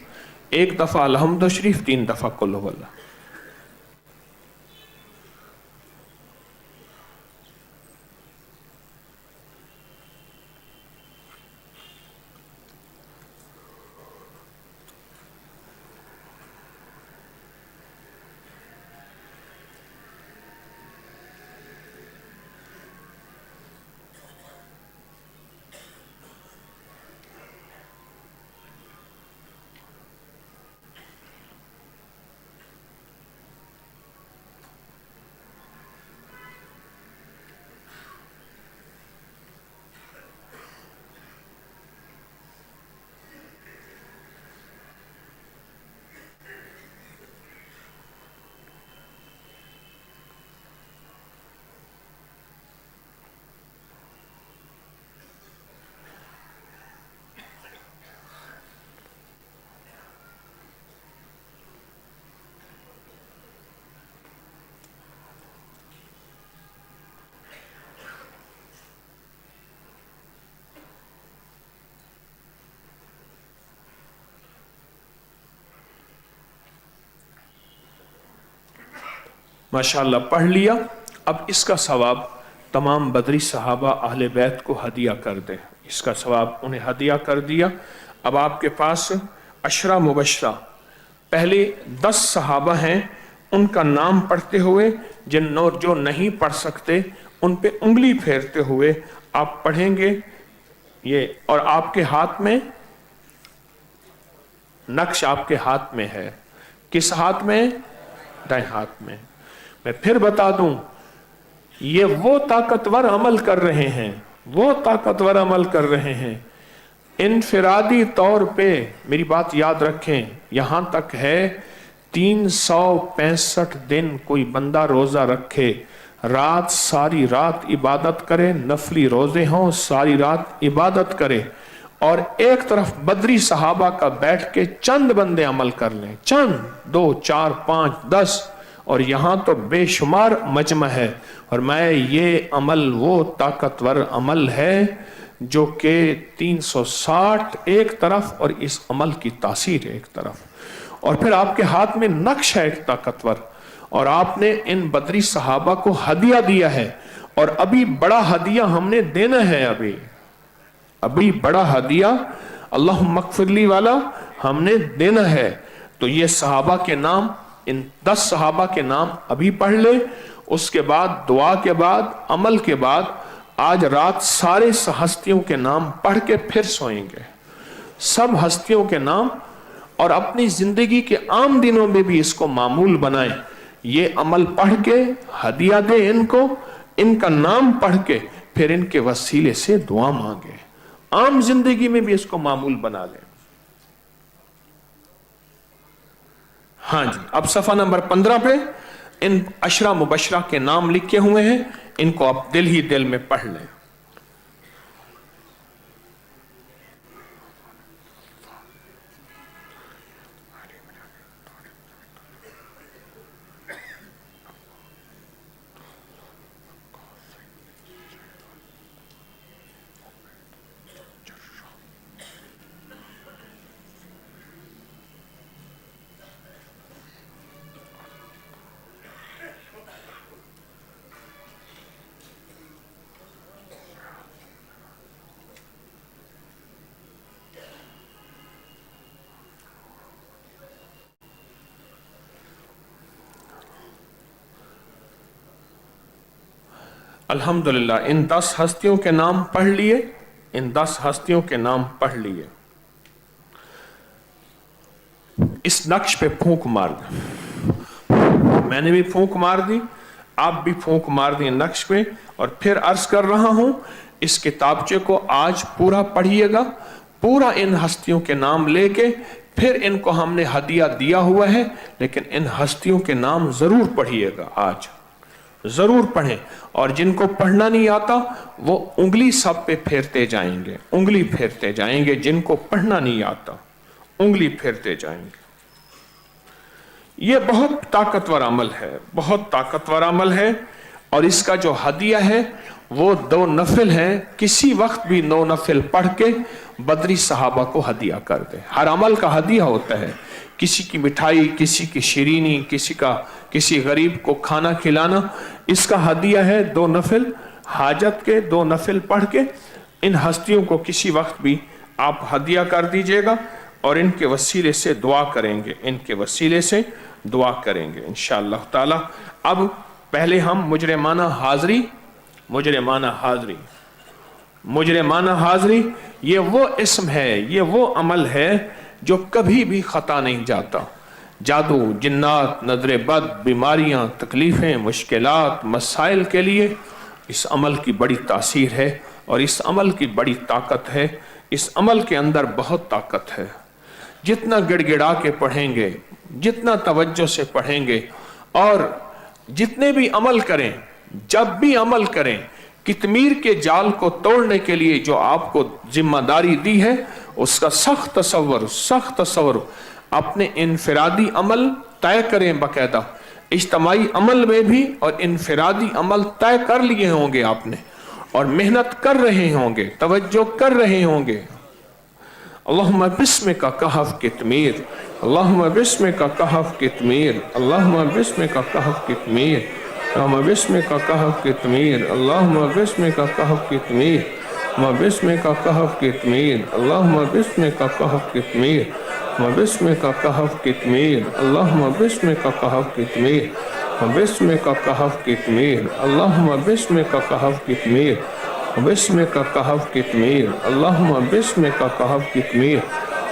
1 دفعہ الحمد شریف، 3 دفعہ قل هو اللہ۔ ماشاءاللہ پڑھ لیا۔ اب اس کا ثواب تمام بدری صحابہ اہل بیت کو ہدیہ کر دیں، اس کا ثواب انہیں ہدیہ کر دیا۔ اب آپ کے پاس عشرہ مبشرہ پہلے 10 صحابہ ہیں، ان کا نام پڑھتے ہوئے جو نہیں پڑھ سکتے ان پہ انگلی پھیرتے ہوئے آپ پڑھیں گے یہ، اور آپ کے ہاتھ میں نقش آپ کے ہاتھ میں ہے، کس ہاتھ میں؟ دائیں ہاتھ میں۔ میں پھر بتا دوں، یہ وہ طاقتور عمل کر رہے ہیں، وہ طاقتور عمل کر رہے ہیں۔ انفرادی طور پہ میری بات یاد رکھیں، یہاں تک ہے 365 دن کوئی بندہ روزہ رکھے، رات ساری رات عبادت کرے، نفلی روزے ہوں ساری رات عبادت کرے، اور ایک طرف بدری صحابہ کا بیٹھ کے چند بندے عمل کر لیں، چند 2 4 5 10، اور یہاں تو بے شمار مجمع ہے، اور میں یہ عمل وہ طاقتور عمل ہے جو کہ 360 ایک طرف اور اس عمل کی تاثیر ایک طرف، اور پھر آپ کے ہاتھ میں نقش ہے ایک طاقتور، اور آپ نے ان بدری صحابہ کو ہدیہ دیا ہے، اور ابھی بڑا ہدیہ ہم نے دینا ہے، ابھی بڑا ہدیہ اللہم اغفر لی والا ہم نے دینا ہے۔ تو یہ صحابہ کے نام، ان 10 صحابہ کے نام ابھی پڑھ لے، اس کے بعد دعا کے بعد عمل کے بعد آج رات سارے ہستیوں کے نام پڑھ کے پھر سوئیں گے، سب ہستیوں کے نام، اور اپنی زندگی کے عام دنوں میں بھی اس کو معمول بنائیں، یہ عمل پڑھ کے ہدیہ دیں ان کو، ان کا نام پڑھ کے پھر ان کے وسیلے سے دعا مانگیں، عام زندگی میں بھی اس کو معمول بنا لیں۔ ہاں جی، اب صفحہ نمبر 15 پہ ان عشرہ مبشرہ کے نام لکھے ہوئے ہیں، ان کو آپ دل ہی دل میں پڑھ لیں۔ الحمدللہ ان 10 ہستیوں کے نام پڑھ لیے، ان 10 ہستیوں کے نام پڑھ لیے۔ इस नक्श पे फूंक मार दें। मैंने भी फूंक मार दी, आप भी फूंक मार दें नक्श पे। और फिर अर्ज कर रहा हूं, इस किताबचे को आज पूरा पढ़िएगा, पूरा इन हस्तियों के नाम लेके। फिर इनको हमने हदिया दिया हुआ है, लेकिन इन हस्तियों के नाम जरूर पढ़िएगा, आज जरूर पढ़ें। और जिनको पढ़ना नहीं आता वो उंगली सब पे फेरते जाएंगे, उंगली फेरते जाएंगे। जिनको पढ़ना नहीं आता उंगली फेरते जाएंगे। ये बहुत ताकतवर अमल है, बहुत ताकतवर अमल है। और इसका जो हदिया है वो 2 नफिल हैं। किसी वक्त भी 9 नफिल पढ़ के बदरी सहाबा को हदिया कर दे। हर अमल का हदिया होता है, किसी की मिठाई, किसी की शीरीनी, किसी गरीब को खाना खिलाना। इसका हदिया है 2 नफिल, हाजत के 2 नफिल पढ़ के इन हस्तियों को किसी वक्त भी आप हदिया कर दीजिएगा। और इनके वसीले से दुआ करेंगे, इनके वसीले से दुआ करेंगे इंशाअल्लाह ताला। अब पहले हम मुजरिमाना हाजरी, ये वो इस्म है, ये वो अमल है जो कभी भी खता नहीं जाता। जादू, जिन्नात, नजर बद, बीमारियां, तकलीफें, मुश्किलात, मसाइल के लिए इस अमल की बड़ी तासीर है और इस अमल की बड़ी ताकत है। इस अमल के अंदर बहुत ताकत है। जितना गिड़गिड़ा के पढ़ेंगे, जितना तवज्जो से पढ़ेंगे और जितने भी अमल करें, जब भी अमल करें, कितमीर के जाल को तोड़ने के लिए जो आपको जिम्मेदारी दी है उसका सख्त तसव्वुर अपने इनफिरादी अमल तय करें। बाकायदा इज्तमाई अमल में भी और इनफिरादी अमल तय कर लिए होंगे आपने और मेहनत कर रहे होंगे, तवज्जो कर रहे होंगे। अल्लाहुम्मा बिस्मिका कहफ कितमीर, अल्लाहुम्मा बिस्मिका कहफ कितमीर, अल्लाहुम्मा बिस्मिका कहफ कितमीर, अल्लाहुम्मा बिस्मिका कहफ कितमीर, अल्लाहुम्मा बिस्मिका कहफ कितमीर, अल्लाहुम्मा बिस्मिका कहफ कितमीर, अल्लाहुम्मा बिस्मिका कहफ कितमीर, अल्लाहुम्मा बिस्मिका कहफ कितमीर, अल्लाहुम्मा बिस्मिका कहफ कितमीर, बिस्मिका कहफ कितमीर, अल्लाहुम्मा बिस्मिका कहफ कितमीर, बिस्मिका कहफ कितमीर, अल्लाहुम्मा बिस्मिका कहफ कितमीर,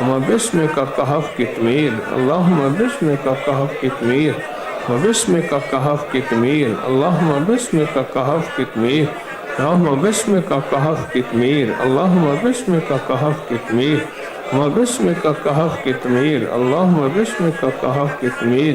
अल्लाहुम्मा बिस्मिका कहफ कितमीर, अल्लाहुम्मा बिस्मिका कहफ कितमीर, बिस्मिका कहफ कितमीर, अल्लाहुम्मा बिस्मिका कहफ कितमीर, अल्लाहुम्मा बिस्मिका कहफ कितमीर, अल्लाहुम्मा बिस्मिका कहफ कितमीर, अल्लाहुम्मा बिस्मिका कहफ कितमीर, अल्लाहुम्मा बिस्मिका कहफ कितमीर,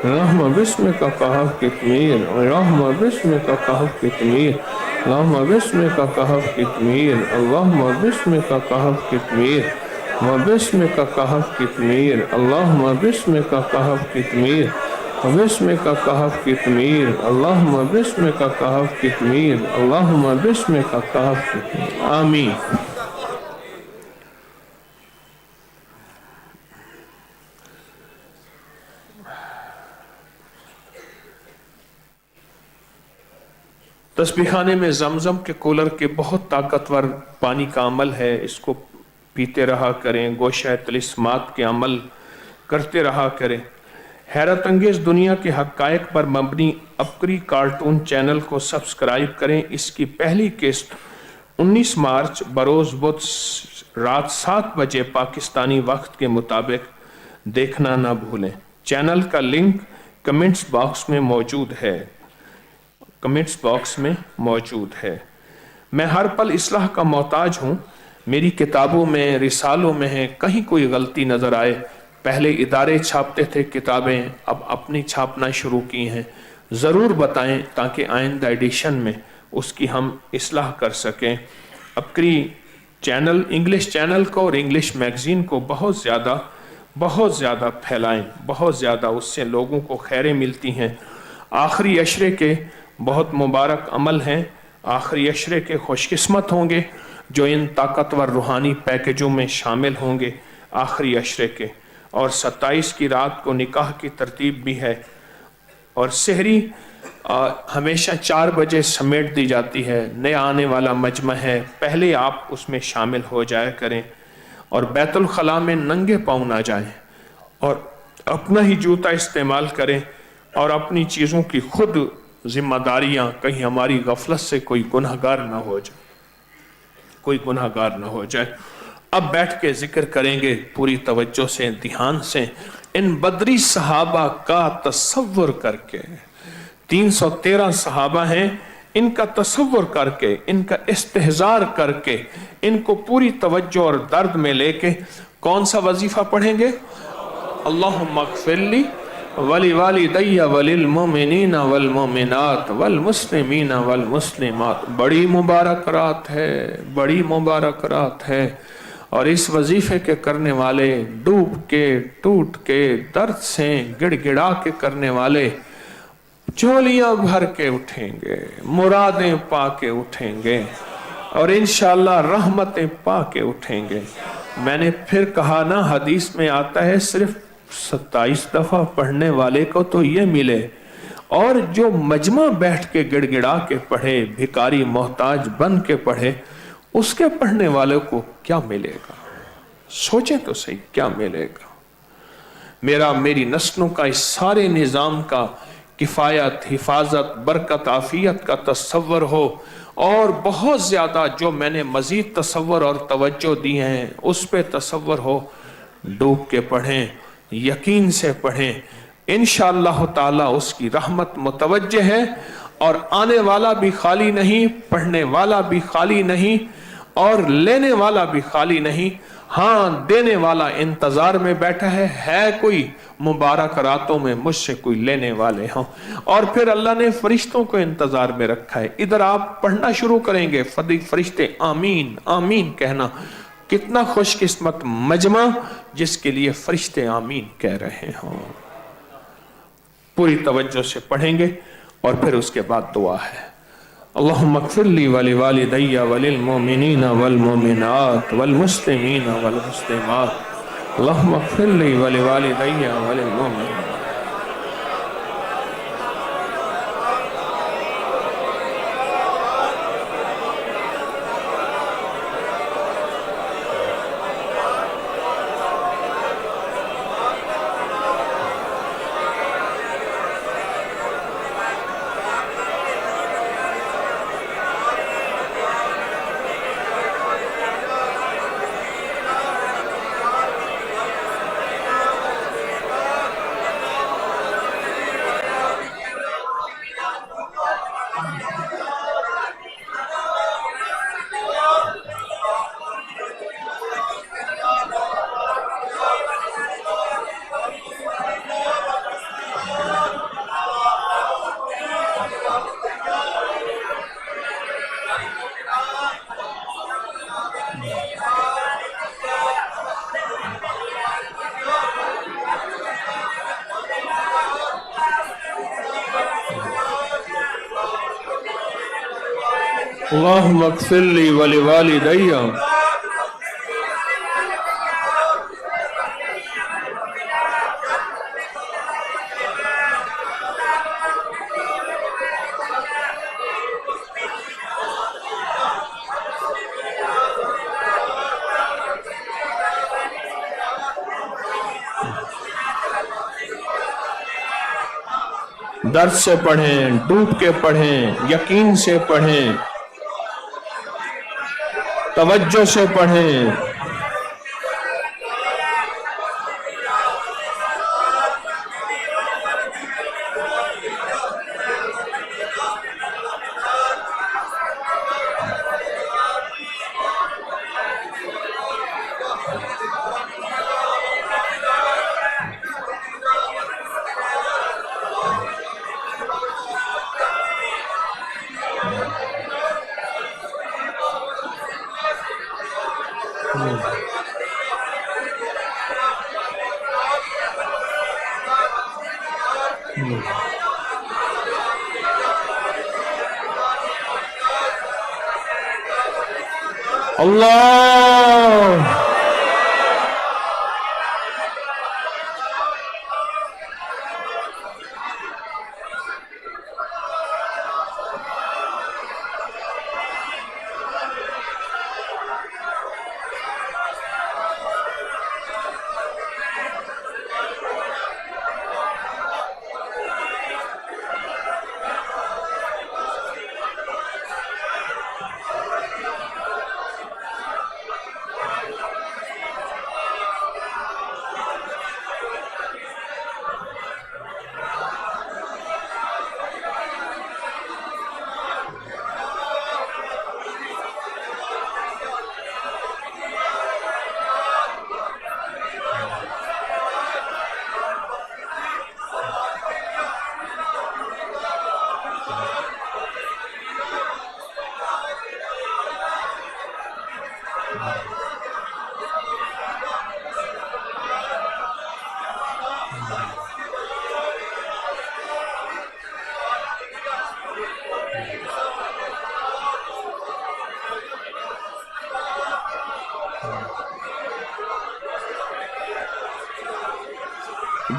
अल्लाहुम्मा बिस्मिका कहफ कितमीर, अल्लाहुम्मा बिस्मिका कहफ कितमीर, अल्लाहुम्मा बिस्मिका कहफ कितमीर, अल्लाहुम्मा बिस्मिका कहफ कितमीर, अल्लाहुम्मा बिस्मिका कहफ कितमीर, अल्लाहुम्मा बिस्मिका कहफ कितमीर, बिस्मिका कहफ कितमीर, अल्लाहुम्मा बिस्मिका कहफ कितमीर, अल्लाहुम्मा बिस्मिका कहफ कितमीर। आमीन। तस्बीखाने में जमजम के कूलर के बहुत ताकतवर पानी का अमल है, इसको पीते रहा करें। गोशा तिलिस्मात के अमल करते रहा करें। हैरत अंगेज दुनिया के हक़ाइक़ पर मबनी अबकरी कार्टून चैनल को सब्सक्राइब करें। इसकी पहली किस्त 19 मार्च बरोज़ बुध रात 7 बजे पाकिस्तानी वक्त के मुताबिक देखना ना भूलें। चैनल का लिंक कमेंट्स बॉक्स में मौजूद है, कमेंट्स बॉक्स में मौजूद है। मैं हर पल इस्लाह का मोहताज हूँ। मेरी किताबों में, रिसालों में है, कहीं कोई गलती नज़र आए, पहले इदारे छापते थे किताबें, अब अपनी छापना शुरू की हैं, ज़रूर बताएं ताकि आइंदा एडिशन में उसकी हम इस्लाह कर सकें। अबकरी चैनल, इंग्लिश चैनल को और इंग्लिश मैगज़ीन को बहुत ज़्यादा फैलाएं, बहुत ज़्यादा, उससे लोगों को खैरें मिलती हैं। आखिरी अशरे के बहुत मुबारक अमल हैं। आखिरी अशरे के खुशकिस्मत होंगे जो इन ताकतवर रूहानी पैकेजों में शामिल होंगे आखिरी अशरे के। और 27 की रात को निकाह की तरतीब भी है और सहरी हमेशा 4 बजे समेट दी जाती है। नया आने वाला मजमा है, पहले आप उसमें शामिल हो जाया करें और बैतुल खला में नंगे पाँव ना जाएं और अपना ही जूता इस्तेमाल करें और अपनी चीज़ों की खुद जिम्मेदारियां, कहीं हमारी गफलत से कोई गुनहगार ना हो जाए, कोई गुनहगार ना हो जाए। अब बैठ के जिक्र करेंगे पूरी तवज्जो से, ध्यान से। इन बदरी सहाबा का तसव्वुर करके, 313 सहाबा हैं, इनका तसव्वुर करके, इनका इस्तेहजार करके, इनको पूरी तवज्जो और दर्द में लेके कौन सा वजीफा पढ़ेंगे? अल्लाहुम्मा अग़फ़िरली वली वालिदैया वलिल मोमिनीना वल मोमिनात वल मुस्लिमीना वल मुस्लिमात। बड़ी मुबारक रात है, बड़ी मुबारक रात है। और इस वजीफे के करने वाले, डूब के, टूट के, दर्द से गिड़गिड़ा के करने वाले झोलियां भर के उठेंगे, मुरादें पा के उठेंगे और इंशाअल्लाह रहमतें पा के उठेंगे। मैंने फिर कहा ना, हदीस में आता है सिर्फ 27 दफा पढ़ने वाले को तो ये मिले, और जो मजमा बैठ के गिड़गिड़ा के पढ़े, भिकारी मोहताज बन के पढ़े, उसके पढ़ने वाले को क्या मिलेगा? सोचे तो सही, क्या मिलेगा? मेरी नस्लों का, इस सारे निज़ाम का किफ़ायत, हिफाजत, बरकत, आफियत का तसव्वुर हो, और बहुत ज़्यादा जो मैंने मज़ीद तसव्वुर और तवज्जो दी हैं उस पे तसव्वुर हो। डूब के पढ़ें, यकीन से पढ़ें, इंशाअल्लाह ताला उसकी रहमत मुतवज्जे है। और आने वाला भी खाली नहीं, पढ़ने वाला भी खाली नहीं, और लेने वाला भी खाली नहीं। हाँ, देने वाला इंतजार में बैठा है कोई मुबारक रातों में मुझसे कोई लेने वाले हों। और फिर अल्लाह ने फरिश्तों को इंतजार में रखा है। इधर आप पढ़ना शुरू करेंगे, फरिश्ते आमीन आमीन कहना। कितना खुशकिस्मत मजमा जिसके लिए फरिश्ते आमीन कह रहे हों। पूरी तवज्जो से पढ़ेंगे और फिर उसके बाद दुआ है। अल्लाहुम्मा अग़फ़िरली वली वालिदैया वलिल मोमिनीना वल मोमिनात वल मुस्लिमीना वल मुस्लिमात। अल्लाहुम्मा अग़फ़िरली वली वालिदैया वलिल मोमिनीना। अल्लाहुम्मा अग़फ़िरली वली वालिदैया। दर्द से पढ़ें, डूब के पढ़ें, यकीन से पढ़ें, तवज्जो से पढ़ें। अल्लाह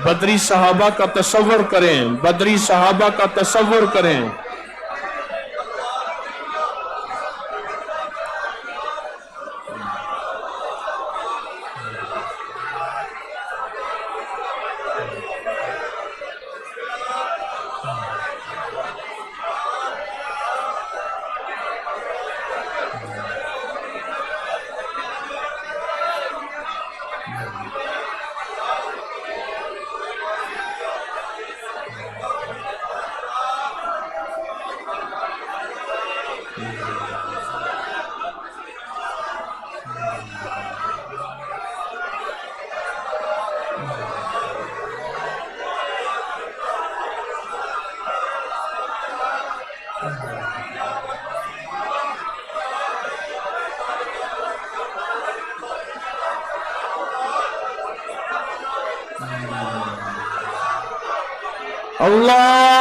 بدری صحابہ کا تصور کریں، بدری صحابہ کا تصور کریں. اللہ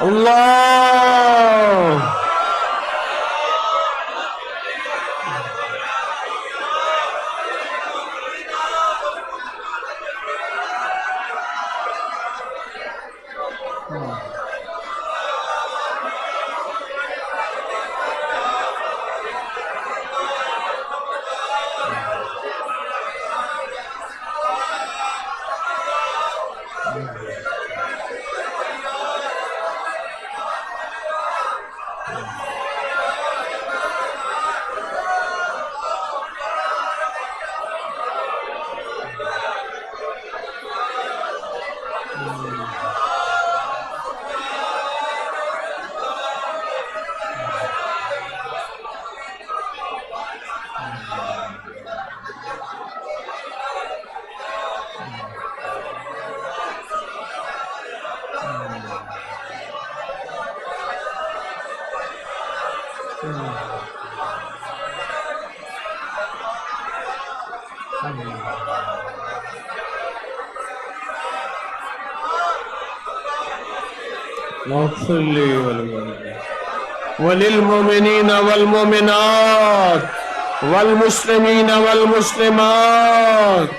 اللہ واغفر لي وللمؤمنين والمؤمنات والمسلمين والمسلمات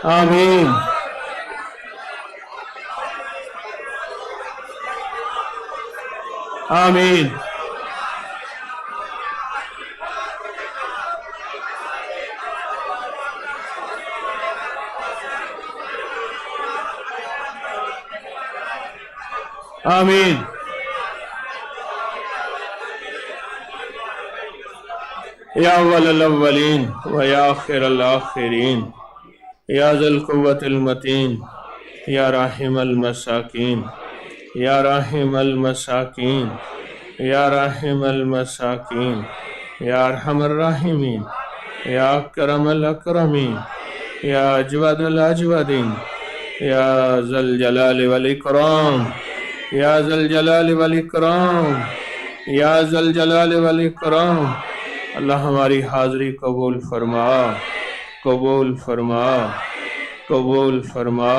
آمین آمین آمین یا اول الاولین و یا آخر الاخرین یا ذی القوة المتین یا راحم المساکین یا راحم المساکین یا راحم المساکین یا ارحم الراحمین یا اکرم الاکرمین یا اجود الاجودین یا ذی الجلال والاکرام یا ذی الجلال والاکرام یا ذی الجلال والاکرام اللہ ہماری حاضری قبول فرما قبول فرما قبول فرما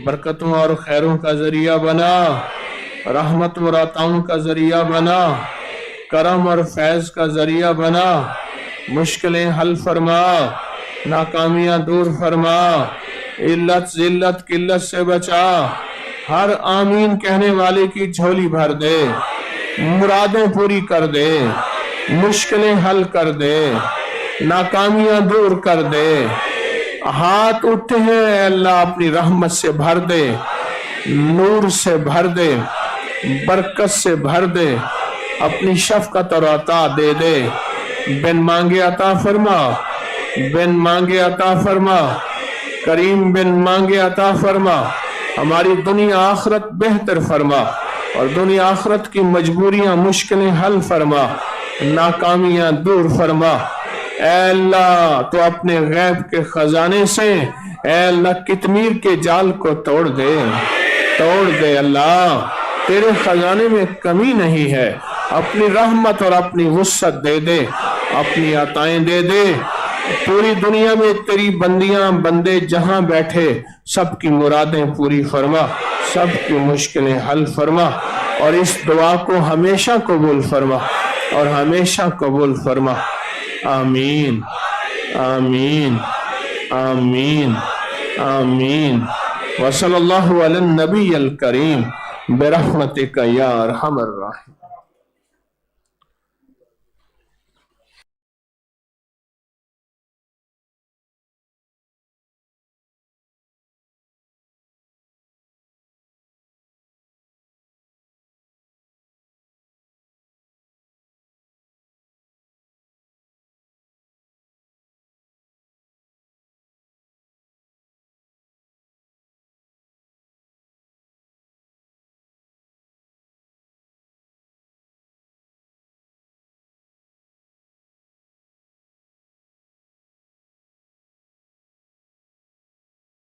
برکتوں اور خیروں کا ذریعہ بنا رحمت و عطاؤں کا ذریعہ بنا کرم اور فیض کا ذریعہ بنا مشکلیں حل فرما ناکامیاں دور فرما علت ذلت قلت سے بچا ہر آمین کہنے والے کی جھولی بھر دے مرادیں پوری کر دے مشکلیں حل کر دے ناکامیاں دور کر دے ہاتھ اٹھتے ہیں اے اللہ اپنی رحمت سے بھر دے नूर से भर दे, बरकत से भर दे, अपनी शफकत और अता दे दे। बिन मांगे अता फरमा, बिन मांगे अता फरमा, करीम बिन मांगे अता फरमा। हमारी दुनिया आखिरत बेहतर फरमा और दुनिया आखिरत की मजबूरियां मुश्किलें हल फरमा, नाकामियां दूर फरमा। ऐ अल्लाह तो अपने गैब के खजाने से ऐ अल्लाह कितमीर के जाल को तोड़ दे, तोड़ दे। अल्लाह तेरे खजाने में कमी नहीं है, अपनी रहमत और अपनी वुस्सत दे दे, अपनी अताएं दे दे। पूरी दुनिया में तेरी बंदियां बंदे जहां बैठे सबकी मुरादें पूरी फरमा, सबकी मुश्किलें हल फरमा और इस दुआ को हमेशा कबूल फरमा और हमेशा कबूल फरमा। आमीन आमीन आमीन आमीन। वसल्लल्लाहु अला नबी अल करीम बिरहमतिका या अरहमर राहिमीन।